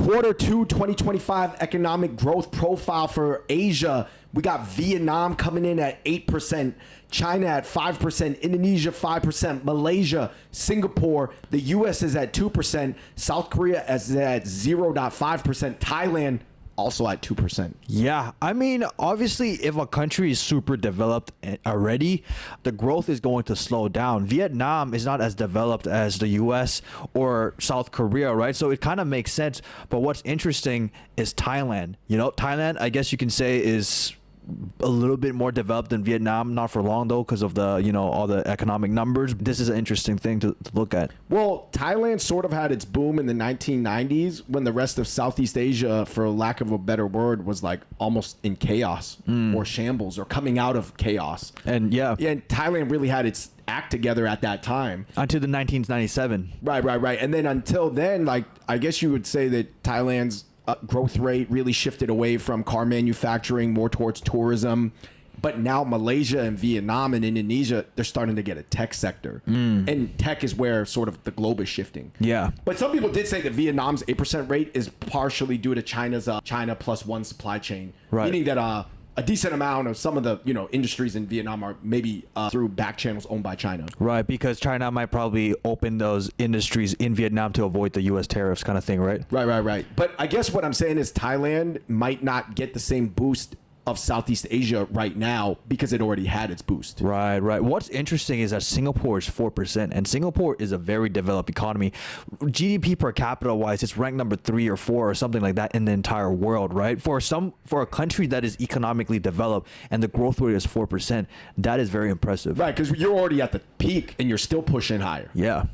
Q2 2025 economic growth profile for Asia. We got Vietnam coming in at 8%, China at 5%, Indonesia 5%, Malaysia, Singapore, the US is at 2%, South Korea is at 0.5%, Thailand also at 2%. Yeah, I mean, obviously, if a country is super developed already, the growth is going to slow down. Vietnam is not as developed as the US or South Korea, right? So it kind of makes sense. But what's interesting is Thailand. You know, Thailand, I guess you can say, is a little bit more developed than Vietnam, not for long though, because of the, you know, all the economic numbers. This is an interesting thing to look at. Well, Thailand sort of had its boom in the 1990s when the rest of Southeast Asia, for lack of a better word, was like almost in chaos or shambles or coming out of chaos. And yeah, And Thailand really had its act together at that time. until the 1997. Right. And then until then, like, I guess you would say that Thailand's growth rate really shifted away from car manufacturing more towards tourism. But now Malaysia and Vietnam and Indonesia, they're starting to get a tech sector. And tech is where sort of the globe is shifting. Yeah. But some people did say that Vietnam's 8% rate is partially due to China's China plus one supply chain. Right. Meaning that a decent amount of some of the, you know, industries in Vietnam are maybe through back channels owned by China. Right, because China might probably open those industries in Vietnam to avoid the U.S. tariffs kind of thing, right? Right. But I guess what I'm saying is Thailand might not get the same boost of Southeast Asia right now because it already had its boost. Right. What's interesting is that Singapore is 4%, and Singapore is a very developed economy. GDP per capita wise, it's ranked number 3 or 4 or something like that in the entire world, right? For a country that is economically developed and the growth rate is 4%, that is very impressive. Right, because you're already at the peak and you're still pushing higher. Yeah.